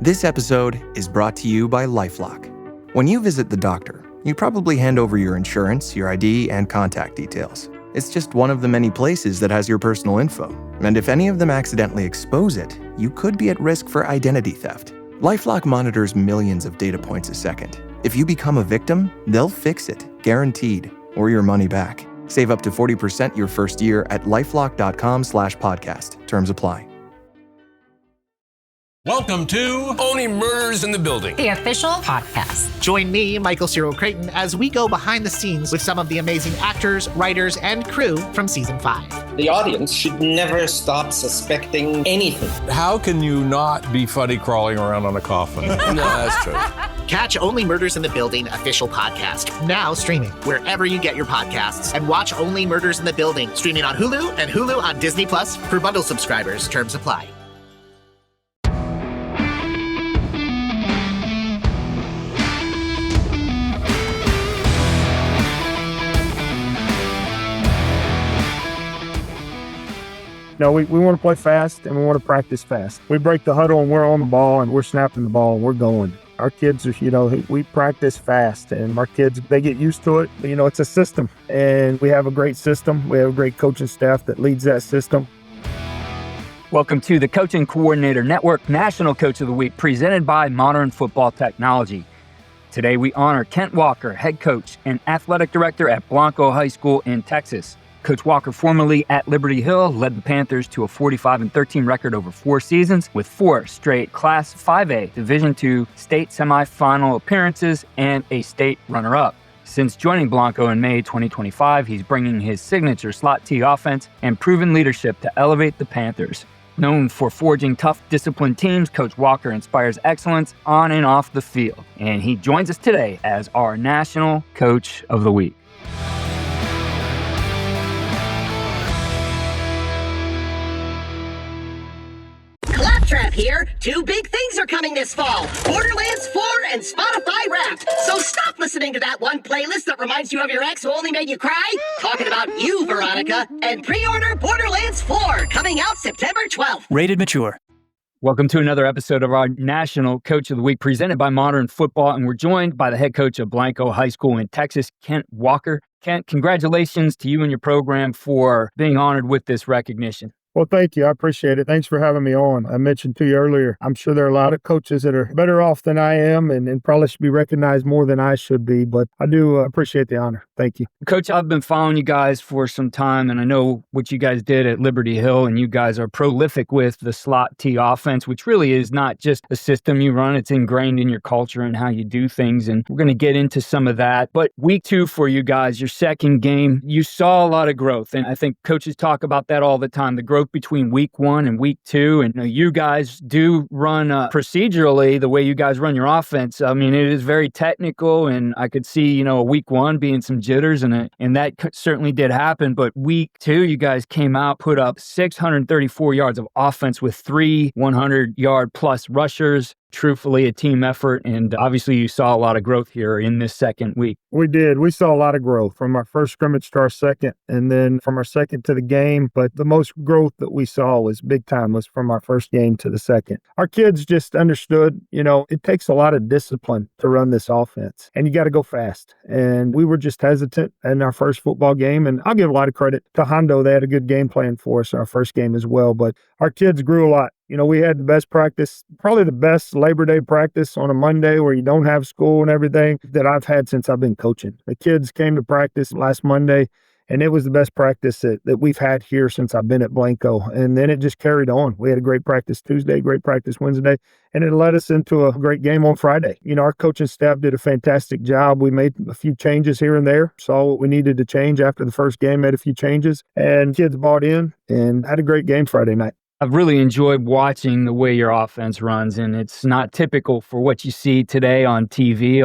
This episode is brought to you by LifeLock. When you visit the doctor, you probably hand over your insurance, your ID, and contact details. It's just one of the many places that has your personal info. And if any of them accidentally expose it, you could be at risk for identity theft. LifeLock monitors millions of data points a second. If you become a victim, they'll fix it, guaranteed, or your money back. Save up to 40% your first year at lifelock.com/podcast. Terms apply. Welcome to Only Murders in the Building, the official podcast. Join me, Michael Cyril Creighton, as we go behind the scenes with some of the amazing actors, writers, and crew from season 5. The audience should never stop suspecting anything. How can you not be funny crawling around on a coffin? No, that's true. Catch Only Murders in the Building official podcast, now streaming wherever you get your podcasts. And watch Only Murders in the Building, streaming on Hulu and Hulu on Disney Plus for bundle subscribers. Terms apply. No, we want to play fast and we want to practice fast. We break the huddle and we're on the ball and we're snapping the ball and we're going. Our kids are, we practice fast and our kids, they get used to it. It's a system and we have a great system. We have a great coaching staff that leads that system. Welcome to the Coaching Coordinator Network National Coach of the Week, presented by Modern Football Technology. Today we honor Kent Walker, head coach and athletic director at Blanco High School in Texas. Coach Walker, formerly at Liberty Hill, led the Panthers to a 45-13 record over 4 seasons with 4 straight Class 5A Division II state semifinal appearances and a state runner-up. Since joining Blanco in May 2025, he's bringing his signature slot T offense and proven leadership to elevate the Panthers. Known for forging tough, disciplined teams, Coach Walker inspires excellence on and off the field. And he joins us today as our National Coach of the Week. Claptrap here. 2 big things are coming this fall. Borderlands 4 and Spotify Wrapped. So stop listening to that one playlist that reminds you of your ex who only made you cry. Talking about you, Veronica. And pre-order Borderlands 4, coming out September 12th. Rated mature. Welcome to another episode of our National Coach of the Week, presented by Modern Football. And we're joined by the head coach of Blanco High School in Texas, Kent Walker. Kent, congratulations to you and your program for being honored with this recognition. Well, thank you. I appreciate it. Thanks for having me on. I mentioned to you earlier, I'm sure there are a lot of coaches that are better off than I am and probably should be recognized more than I should be, but I do appreciate the honor. Thank you. Coach, I've been following you guys for some time, and I know what you guys did at Liberty Hill, and you guys are prolific with the slot T offense, which really is not just a system you run. It's ingrained in your culture and how you do things, and we're going to get into some of that. But week 2 for you guys, your second game, you saw a lot of growth, and I think coaches talk about that all the time, the growth between week 1 and week 2. And you guys do run procedurally the way you guys run your offense. I mean, it is very technical, and I could see, week 1 being some jitters and that certainly did happen. But week 2, you guys came out, put up 634 yards of offense with 3 100-yard plus rushers. Truthfully, a team effort, and obviously you saw a lot of growth here in this second week. We did. We saw a lot of growth from our first scrimmage to our second, and then from our second to the game. But the most growth that we saw was big time, was from our first game to the second. Our kids just understood, it takes a lot of discipline to run this offense, and you got to go fast. And we were just hesitant in our first football game, and I'll give a lot of credit to Hondo. They had a good game plan for us in our first game as well, but our kids grew a lot. We had the best practice, probably the best Labor Day practice on a Monday where you don't have school and everything that I've had since I've been coaching. The kids came to practice last Monday, and it was the best practice that we've had here since I've been at Blanco. And then it just carried on. We had a great practice Tuesday, great practice Wednesday, and it led us into a great game on Friday. Our coaching staff did a fantastic job. We made a few changes here and there, saw what we needed to change after the first game, made a few changes, and kids bought in and had a great game Friday night. I've really enjoyed watching the way your offense runs, and it's not typical for what you see today on TV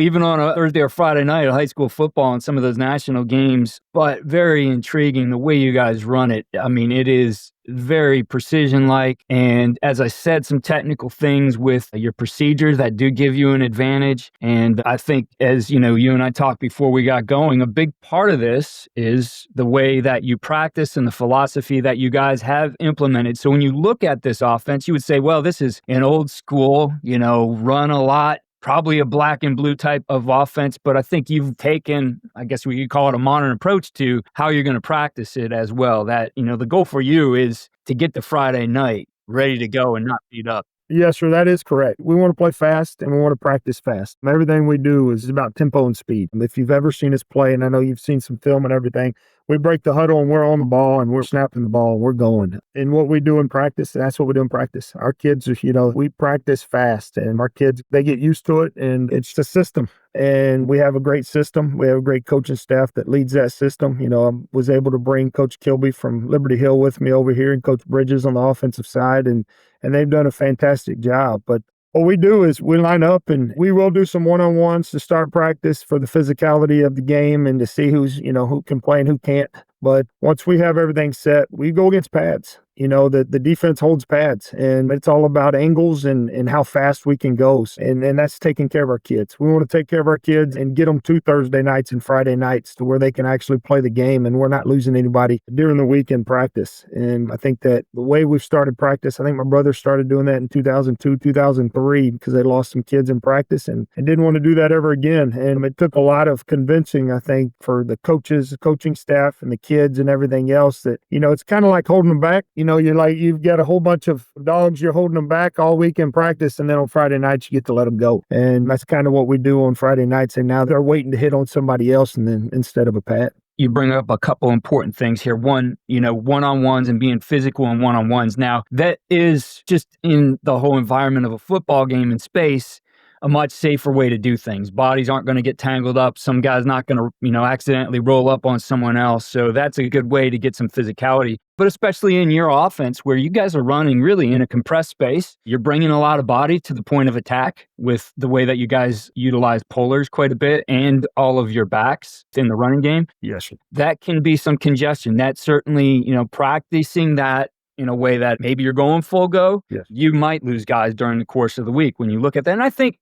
even on a Thursday or Friday night of high school football and some of those national games. but very intriguing the way you guys run it. I mean, it is very precision-like, and as I said, some technical things with your procedures that do give you an advantage. And I think, as you know, you and I talked before we got going, a big part of this is the way that you practice and the philosophy that you guys have implemented. So when you look at this offense, you would say, well, this is an old school, run a lot, probably a black and blue type of offense, but I think you've taken, I guess we could call it a modern approach to how you're going to practice it as well. That, the goal for you is to get to Friday night ready to go and not beat up. Yes, sir, that is correct. We want to play fast and we want to practice fast. Everything we do is about tempo and speed. If you've ever seen us play, and I know you've seen some film and everything, we break the huddle and we're on the ball and we're snapping the ball and we're going. And what we do in practice, that's what we do in practice. Our kids, we practice fast, and our kids, they get used to it, and it's the system. And we have a great system. We have a great coaching staff that leads that system. I was able to bring Coach Kilby from Liberty Hill with me over here, and Coach Bridges on the offensive side, and they've done a fantastic job. But what we do is we line up and we will do some one-on-ones to start practice for the physicality of the game and to see who can play and who can't. But once we have everything set, we go against pads. The defense holds pads, and it's all about angles and how fast we can go. And that's taking care of our kids. We want to take care of our kids and get them to Thursday nights and Friday nights to where they can actually play the game, and we're not losing anybody during the week in practice. And I think that the way we've started practice, I think my brother started doing that in 2002, 2003, because they lost some kids in practice and didn't want to do that ever again. And it took a lot of convincing, I think, for the coaches, the coaching staff, and the kids and everything else that, it's kind of like holding them back. You've got a whole bunch of dogs, you're holding them back all week in practice, and then on Friday nights, you get to let them go. And that's kind of what we do on Friday nights. And now they're waiting to hit on somebody else and then instead of a pad. You bring up a couple important things here. One, one-on-ones and being physical in one-on-ones. Now, that is just in the whole environment of a football game in space, a much safer way to do things. Bodies aren't going to get tangled up. Some guy's not going to, accidentally roll up on someone else. So that's a good way to get some physicality. But especially in your offense, where you guys are running really in a compressed space, you're bringing a lot of body to the point of attack with the way that you guys utilize pullers quite a bit and all of your backs in the running game. Yes, sir. That can be some congestion. That's certainly, practicing that in a way that maybe you're going full go, yes, you might lose guys during the course of the week when you look at that. And I think,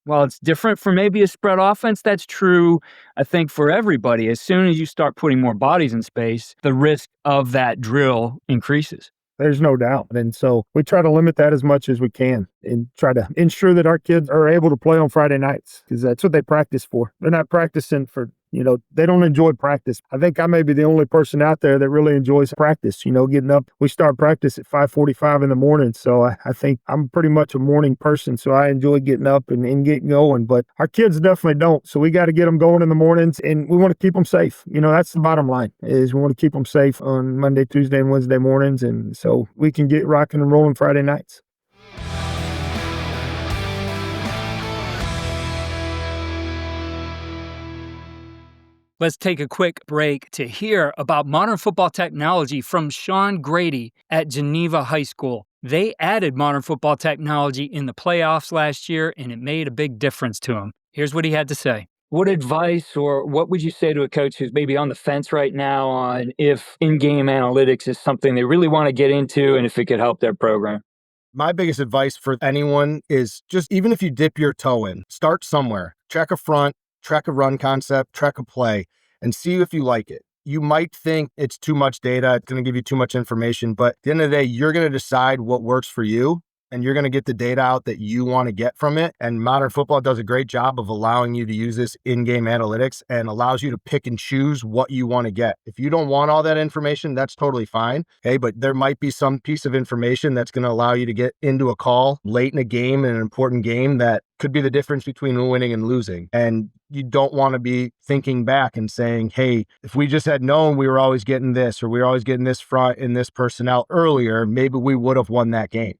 while it's different for maybe a spread offense, that's true, I think, for everybody. As soon as you start putting more bodies in space, the risk of that drill increases. There's no doubt. And so we try to limit that as much as we can and try to ensure that our kids are able to play on Friday nights, because that's what they practice for. They're not practicing for, they don't enjoy practice. I think I may be the only person out there that really enjoys practice, getting up. We start practice at 5:45 in the morning. So I think I'm pretty much a morning person. So I enjoy getting up and getting going. But our kids definitely don't. So we got to get them going in the mornings, and we want to keep them safe. That's the bottom line, is we want to keep them safe on Monday, Tuesday, and Wednesday mornings. And so we can get rocking and rolling Friday nights. Let's take a quick break to hear about modern football technology from Sean Grady at Geneva High School. They added modern football technology in the playoffs last year, and it made a big difference to him. Here's what he had to say. What advice or what would you say to a coach who's maybe on the fence right now on if in-game analytics is something they really want to get into and if it could help their program? My biggest advice for anyone is just, even if you dip your toe in, start somewhere. Check a front, track a run concept, track a play, and see if you like it. You might think it's too much data, it's going to give you too much information, but at the end of the day, you're going to decide what works for you, and you're going to get the data out that you want to get from it. And modern football does a great job of allowing you to use this in-game analytics and allows you to pick and choose what you want to get. If you don't want all that information, that's totally fine. Okay, but there might be some piece of information that's going to allow you to get into a call late in a game, in an important game, that could be the difference between winning and losing. And you don't want to be thinking back and saying, hey, if we just had known we were always getting this, or we were always getting this front and this personnel earlier, maybe we would have won that game.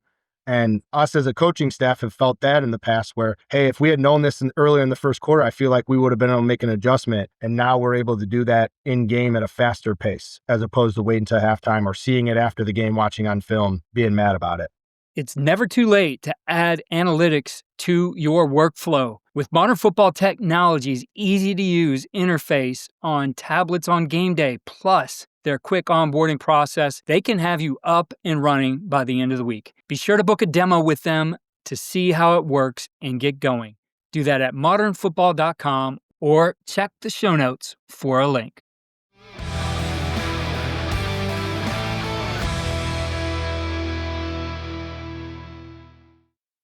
And us as a coaching staff have felt that in the past where, hey, if we had known this earlier in the first quarter, I feel like we would have been able to make an adjustment. And now we're able to do that in game at a faster pace, as opposed to waiting until halftime or seeing it after the game, watching on film, being mad about it. It's never too late to add analytics to your workflow. With Modern Football Technology's easy-to-use interface on tablets on game day, plus their quick onboarding process, they can have you up and running by the end of the week. Be sure to book a demo with them to see how it works and get going. Do that at modernfootball.com or check the show notes for a link.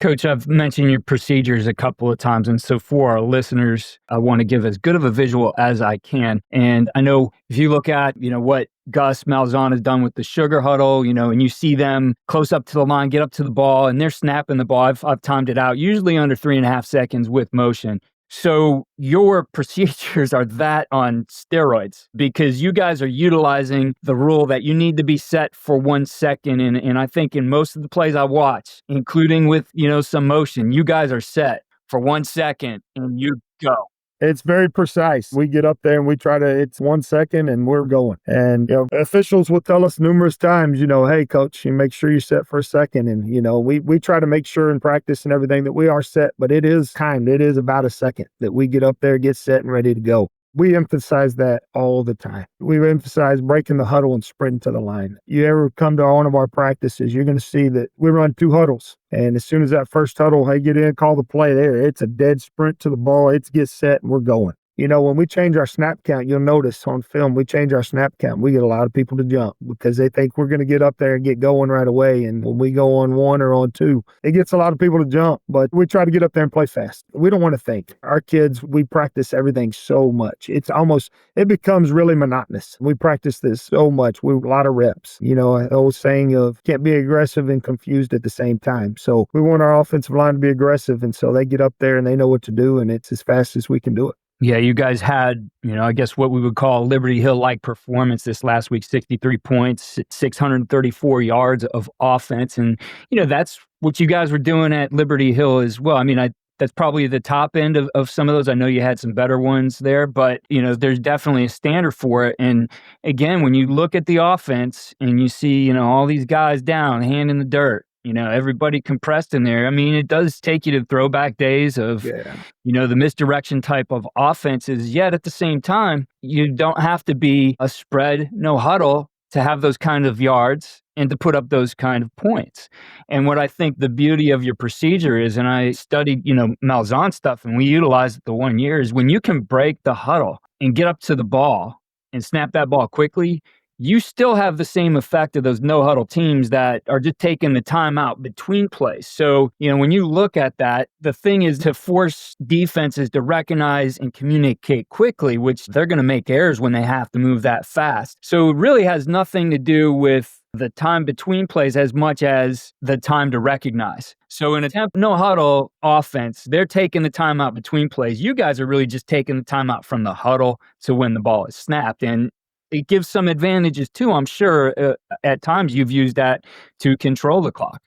Coach, I've mentioned your procedures a couple of times, and so for our listeners, I want to give as good of a visual as I can. And I know if you look at, what Gus Malzahn has done with the sugar huddle, and you see them close up to the line, get up to the ball, and they're snapping the ball. I've timed it out, usually under 3.5 seconds with motion. So your procedures are that on steroids because you guys are utilizing the rule that you need to be set for 1 second. And I think in most of the plays I watch, including with, some motion, you guys are set for 1 second and you go. It's very precise. We get up there and we try to, it's 1 second and we're going. And officials will tell us numerous times, hey, coach, you make sure you're set for a second. And, we try to make sure in practice and everything that we are set, but it is timed. It is about a second that we get up there, get set and ready to go. We emphasize that all the time. We emphasize breaking the huddle and sprinting to the line. You ever come to one of our practices, you're going to see that we run 2 huddles. And as soon as that first huddle, hey, get in, call the play there. It's a dead sprint to the ball. It gets set and we're going. When we change our snap count, you'll notice on film, we change our snap count. We get a lot of people to jump because they think we're going to get up there and get going right away. And when we go on 1 or on 2, it gets a lot of people to jump, but we try to get up there and play fast. We don't want to think. Our kids, we practice everything so much. It becomes really monotonous. We practice this so much. We a lot of reps. An old saying of can't be aggressive and confused at the same time. So we want our offensive line to be aggressive. And so they get up there and they know what to do. And it's as fast as we can do it. Yeah, you guys had, I guess what we would call Liberty Hill-like performance this last week, 63 points, 634 yards of offense. And, that's what you guys were doing at Liberty Hill as well. I mean, that's probably the top end of some of those. I know you had some better ones there, but, there's definitely a standard for it. And again, when you look at the offense and you see, all these guys down, hand in the dirt, everybody compressed in there. I mean, it does take you to throwback days of, the misdirection type of offenses. Yet at the same time, you don't have to be a spread, no huddle to have those kind of yards and to put up those kind of points. And what I think the beauty of your procedure is, and I studied, Malzahn stuff and we utilized it the 1 year, is when you can break the huddle and get up to the ball and snap that ball quickly, you still have the same effect of those no-huddle teams that are just taking the time out between plays. So, when you look at that, the thing is to force defenses to recognize and communicate quickly, which they're going to make errors when they have to move that fast. So it really has nothing to do with the time between plays as much as the time to recognize. So in a no-huddle offense, they're taking the time out between plays. You guys are really just taking the time out from the huddle to when the ball is snapped. And it gives some advantages too, I'm sure. At times you've used that to control the clock.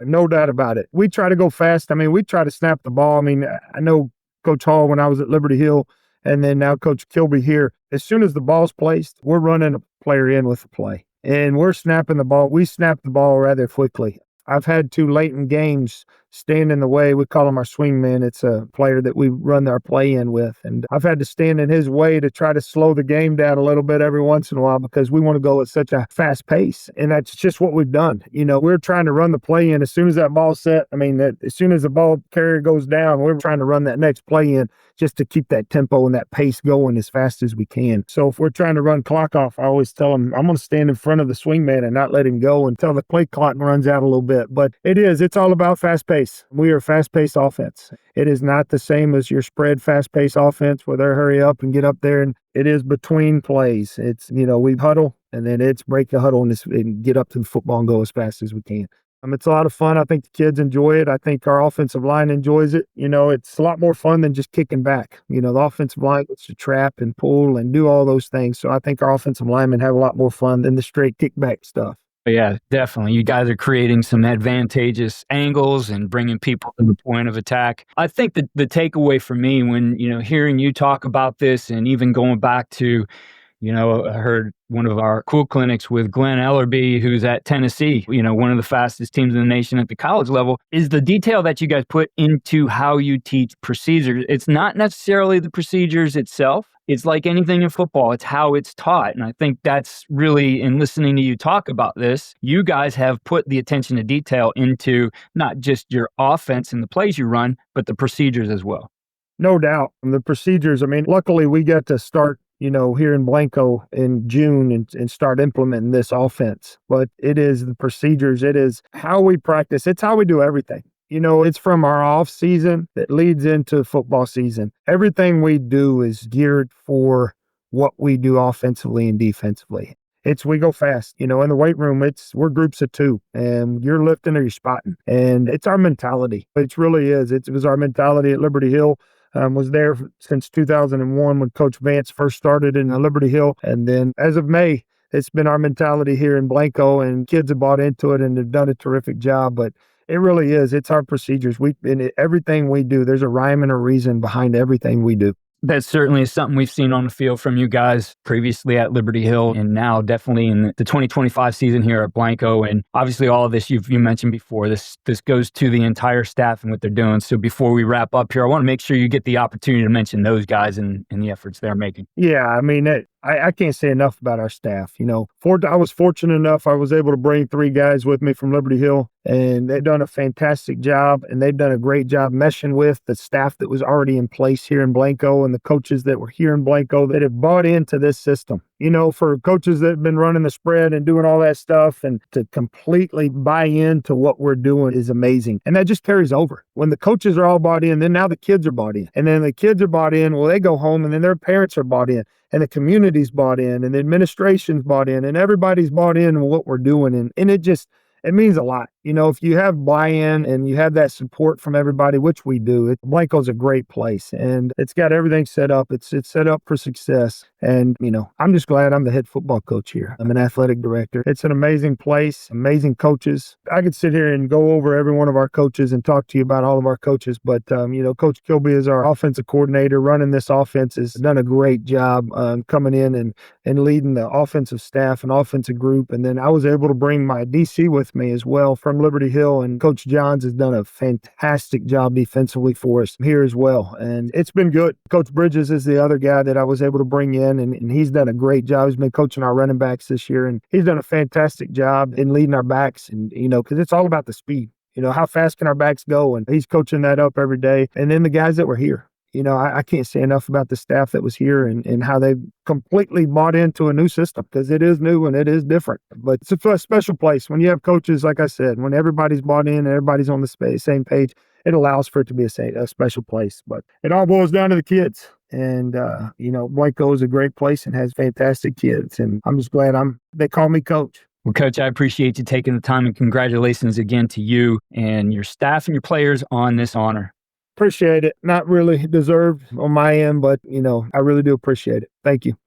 No doubt about it. We try to go fast. I mean, we try to snap the ball. I mean, I know Coach Hall when I was at Liberty Hill and then now Coach Kilby here. As soon as the ball's placed, we're running a player in with the play. And we're snapping the ball. We snap the ball rather quickly. I've had 2 late in games stand in the way. We call him our swingman. It's a player that we run our play in with. And I've had to stand in his way to try to slow the game down a little bit every once in a while because we want to go at such a fast pace. And that's just what we've done. We're trying to run the play in as soon as that ball's set. I mean, as soon as the ball carrier goes down, we're trying to run that next play in just to keep that tempo and that pace going as fast as we can. So if we're trying to run clock off, I always tell them I'm going to stand in front of the swingman and not let him go until the play clock runs out a little bit. But it's all about fast pace. We are a fast-paced offense. It is not the same as your spread fast-paced offense where they hurry up and get up there. And it is between plays. It's, we huddle and then it's break the huddle and get up to the football and go as fast as we can. It's a lot of fun. I think the kids enjoy it. I think our offensive line enjoys it. It's a lot more fun than just kicking back. The offensive line gets to trap and pull and do all those things. So I think our offensive linemen have a lot more fun than the straight kickback stuff. Yeah, definitely. You guys are creating some advantageous angles and bringing people to the point of attack. I think that the takeaway for me when, hearing you talk about this and even going back to, You know, I heard one of our cool clinics with Glenn Ellerby, who's at Tennessee, you know, one of the fastest teams in the nation at the college level, is the detail that you guys put into how you teach procedures. It's not necessarily the procedures itself. It's like anything in football. It's how it's taught. And I think that's really, in listening to you talk about this, you guys have put the attention to detail into not just your offense and the plays you run, but the procedures as well. No doubt. The procedures, I mean, luckily we got to start, you know, here in Blanco in June and start implementing this offense. But it is the procedures. It is how we practice. It's how we do everything. You know, it's from our off season that leads into football season. Everything we do is geared for what we do offensively and defensively. We go fast. You know, in the weight room, we're groups of two, and you're lifting or you're spotting. And it's our mentality. It really is. It was our mentality at Liberty Hill. Was there since 2001 when Coach Vance first started in Liberty Hill. And then as of May, it's been our mentality here in Blanco, and kids have bought into it and have done a terrific job. But it really is. It's our procedures. Everything we do, there's a rhyme and a reason behind everything we do. That certainly is something we've seen on the field from you guys previously at Liberty Hill and now definitely in the 2025 season here at Blanco. And obviously all of this you mentioned before, this goes to the entire staff and what they're doing. So before we wrap up here, I want to make sure you get the opportunity to mention those guys and the efforts they're making. Yeah, I mean, I can't say enough about our staff. You know, I was fortunate enough, I was able to bring 3 guys with me from Liberty Hill, and they've done a fantastic job, and they've done a great job meshing with the staff that was already in place here in Blanco and the coaches that were here in Blanco that have bought into this system. You know, for coaches that have been running the spread and doing all that stuff, and to completely buy into what we're doing is amazing. And that just carries over. When the coaches are all bought in, then now the kids are bought in. And then the kids are bought in, well, they go home, and then their parents are bought in. And the community's bought in, and the administration's bought in, and everybody's bought in what we're doing. And it means a lot. You know, if you have buy-in and you have that support from everybody, which we do, Blanco's a great place, and it's got everything set up. It's set up for success. And, you know, I'm just glad I'm the head football coach here. I'm an athletic director. It's an amazing place, amazing coaches. I could sit here and go over every one of our coaches and talk to you about all of our coaches, but, you know, Coach Kilby is our offensive coordinator running this offense, has done a great job coming in and leading the offensive staff and offensive group. And then I was able to bring my DC with me as well from Liberty Hill, and Coach Johns has done a fantastic job defensively for us here as well, and it's been good. Coach Bridges is the other guy that I was able to bring in, and he's done a great job. He's been coaching our running backs this year, and he's done a fantastic job in leading our backs, and, you know, because it's all about the speed. You know, how fast can our backs go, and he's coaching that up every day. And then the guys that were here. You know, I can't say enough about the staff that was here and how they've completely bought into a new system, because it is new and it is different. But it's a special place. When you have coaches, like I said, when everybody's bought in and everybody's on the same page, it allows for it to be a special place. But it all boils down to the kids. And, you know, Blanco is a great place and has fantastic kids. And I'm just glad they call me coach. Well, Coach, I appreciate you taking the time, and congratulations again to you and your staff and your players on this honor. Appreciate it. Not really deserved on my end, but, you know, I really do appreciate it. Thank you.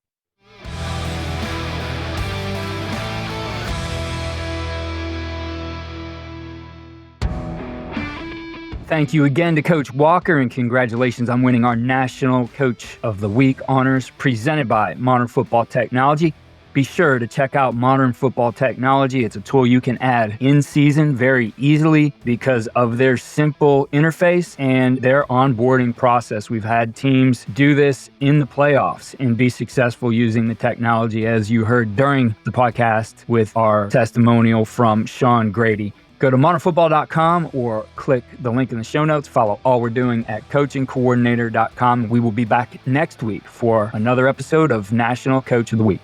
Thank you again to Coach Walker, and congratulations on winning our National Coach of the Week honors presented by Modern Football Technology. Be sure to check out Modern Football Technology. It's a tool you can add in season very easily because of their simple interface and their onboarding process. We've had teams do this in the playoffs and be successful using the technology, as you heard during the podcast with our testimonial from Sean Grady. Go to modernfootball.com or click the link in the show notes. Follow all we're doing at coachingcoordinator.com. We will be back next week for another episode of National Coach of the Week.